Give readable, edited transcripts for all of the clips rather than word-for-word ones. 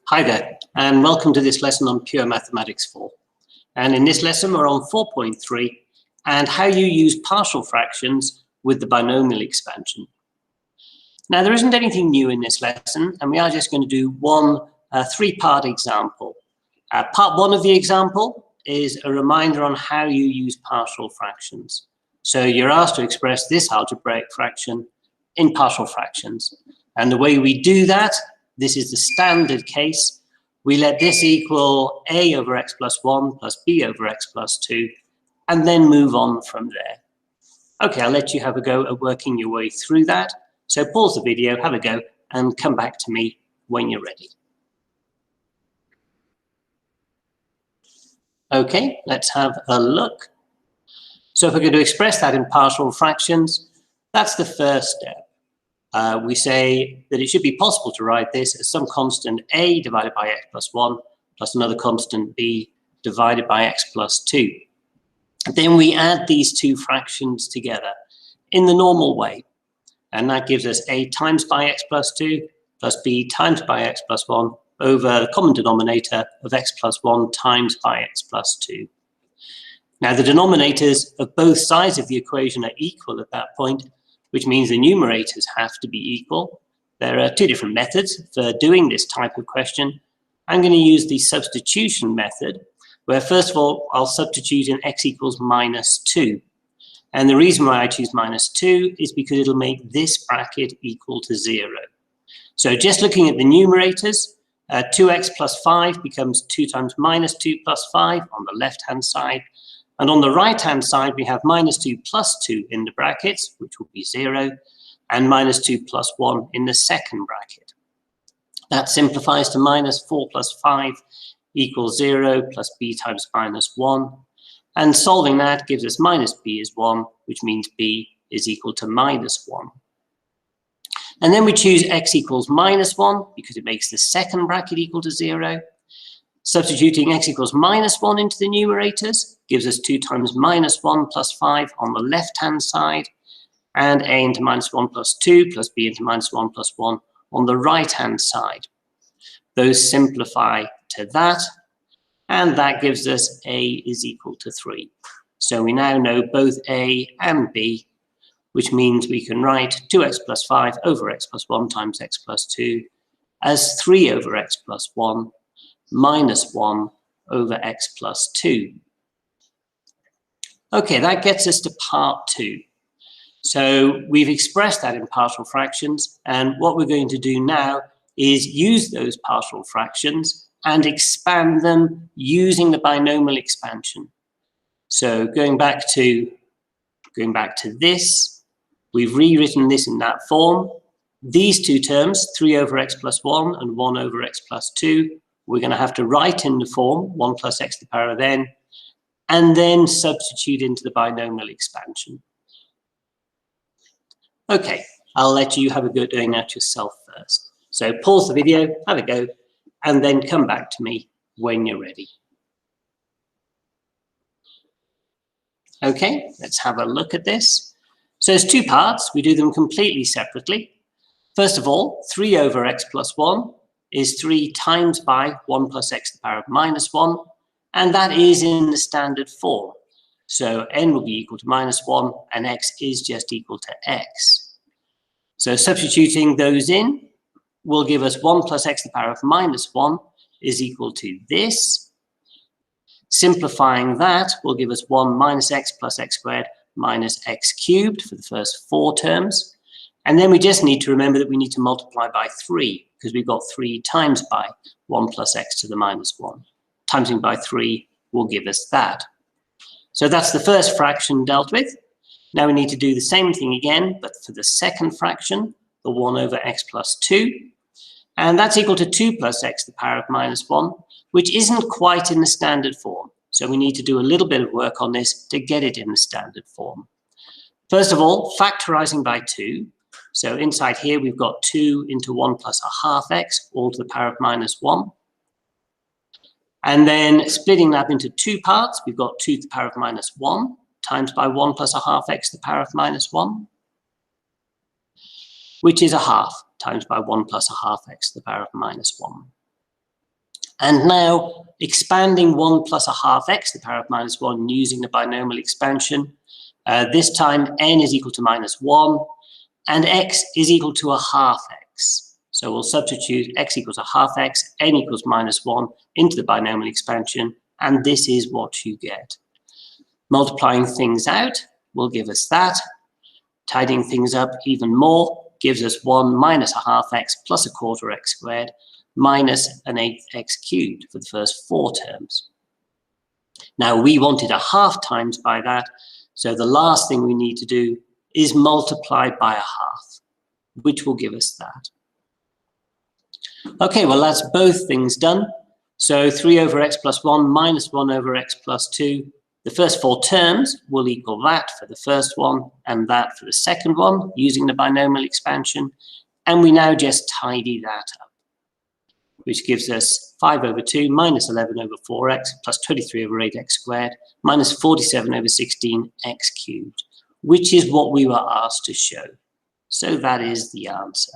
Hi there, and welcome to this lesson on Pure Mathematics 4. And in this lesson, we're on 4.3 and how you use partial fractions with the binomial expansion. Now, there isn't anything new in this lesson, and we are just going to do one three-part example. Part one of the example is a reminder on how you use partial fractions. So you're asked to express this algebraic fraction in partial fractions. And the way we do that, this is the standard case. We let this equal a over x plus 1 plus b over x plus 2, and then move on from there. Okay, I'll let you have a go at working your way through that. So pause the video, have a go, and come back to me when you're ready. Okay, let's have a look. So if we're going to express that in partial fractions, that's the first step. We say that it should be possible to write this as some constant a divided by x plus 1 plus another constant b divided by x plus 2. Then we add these two fractions together in the normal way. And that gives us a times by x plus 2 plus b times by x plus 1 over the common denominator of x plus 1 times by x plus 2. Now the denominators of both sides of the equation are equal at that point, which means the numerators have to be equal. There are two different methods for doing this type of question. I'm going to use the substitution method, where first of all, I'll substitute in x equals minus 2. And the reason why I choose minus 2 is because it'll make this bracket equal to 0. So just looking at the numerators, 2x plus 5 becomes 2 times minus 2 plus 5 on the left-hand side. And on the right-hand side, we have minus 2 plus 2 in the brackets, which will be 0, and minus 2 plus 1 in the second bracket. That simplifies to minus 4 plus 5 equals 0 plus b times minus 1. And solving that gives us minus b is 1, which means b is equal to minus 1. And then we choose x equals minus 1 because it makes the second bracket equal to 0. Substituting x equals minus 1 into the numerators gives us 2 times minus 1 plus 5 on the left-hand side, and a into minus 1 plus 2 plus b into minus 1 plus 1 on the right-hand side. Those simplify to that, and that gives us a is equal to 3. So we now know both a and b, which means we can write 2x plus 5 over x plus 1 times x plus 2 as 3 over x plus 1 minus 1 over x plus 2. Okay, that gets us to part 2. So we've expressed that in partial fractions, and what we're going to do now is use those partial fractions and expand them using the binomial expansion. So going back to this, we've rewritten this in that form. These two terms, 3 over x plus 1 and 1 over x plus 2, we're going to have to write in the form 1 plus x to the power of n, and then substitute into the binomial expansion. Okay, I'll let you have a go at doing that yourself first. So pause the video, have a go, and then come back to me when you're ready. Okay, let's have a look at this. So there's two parts. We do them completely separately. First of all, 3 over x plus 1 is 3 times by 1 plus x to the power of minus 1, and that is in the standard form. So n will be equal to minus 1, and x is just equal to x. So substituting those in will give us 1 plus x to the power of minus 1 is equal to this. Simplifying that will give us 1 minus x plus x squared minus x cubed for the first 4 terms. And then we just need to remember that we need to multiply by 3, because we've got 3 times by 1 plus x to the minus 1. Timesing by 3 will give us that. So that's the first fraction dealt with. Now we need to do the same thing again, but for the second fraction, the 1 over x plus 2. And that's equal to 2 plus x to the power of minus 1, which isn't quite in the standard form. So we need to do a little bit of work on this to get it in the standard form. First of all, factorizing by 2. So inside here, we've got 2 into 1 plus a half x, all to the power of minus 1. And then splitting that into 2 parts, we've got 2 to the power of minus 1 times by 1 plus a half x to the power of minus 1, which is a half times by 1 plus a half x to the power of minus 1. And now expanding 1 plus a half x to the power of minus 1 using the binomial expansion. This time n is equal to minus 1 and x is equal to a half x. So we'll substitute x equals a half x, n equals minus 1 into the binomial expansion, and this is what you get. Multiplying things out will give us that. Tidying things up even more gives us 1 minus a half x plus a quarter x squared minus an 8x cubed for the first 4 terms. Now we wanted a half times by that, so the last thing we need to do is multiply by a half, which will give us that. Okay, well that's both things done. So 3 over x plus 1 minus 1 over x plus 2. The first 4 terms will equal that for the first one and that for the second one using the binomial expansion. And we now just tidy that up, which gives us 5 over 2 minus 11 over 4x plus 23 over 8x squared minus 47 over 16x cubed, which is what we were asked to show. So that is the answer.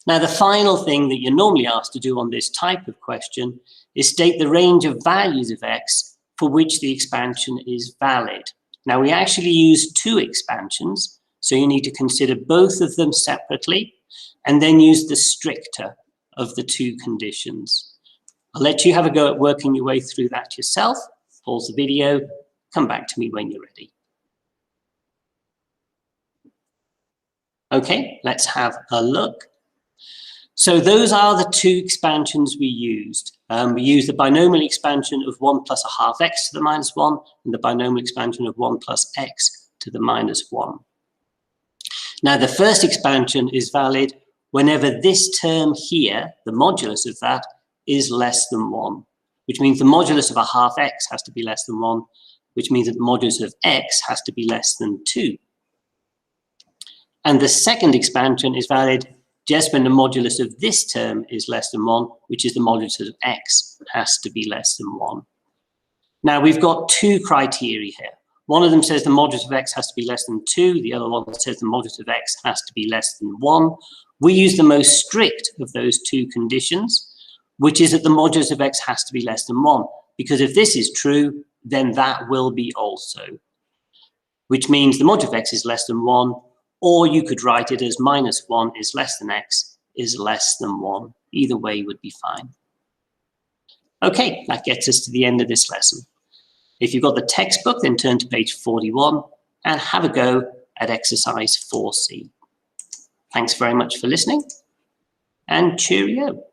Now, the final thing that you're normally asked to do on this type of question is state the range of values of x for which the expansion is valid. Now, we actually use 2 expansions, so you need to consider both of them separately and then use the stricter of the 2 conditions. I'll let you have a go at working your way through that yourself. Pause the video, come back to me when you're ready. Okay, let's have a look. So those are the 2 expansions we used. We used the binomial expansion of 1 plus a half x to the minus 1 and the binomial expansion of 1 plus x to the minus 1. Now the first expansion is valid whenever this term here, the modulus of that, is less than 1, which means the modulus of a half x has to be less than 1, which means that the modulus of x has to be less than 2. And the second expansion is valid just when the modulus of this term is less than 1, which is the modulus of x has to be less than 1. Now we've got 2 criteria here. One of them says the modulus of x has to be less than 2. The other one says the modulus of x has to be less than 1. We use the most strict of those 2 conditions, which is that the modulus of x has to be less than 1. Because if this is true, then that will be also. Which means the modulus of x is less than 1, or you could write it as minus 1 is less than x is less than 1. Either way would be fine. Okay, that gets us to the end of this lesson. If you've got the textbook, then turn to page 41 and have a go at exercise 4C. Thanks very much for listening, and cheerio.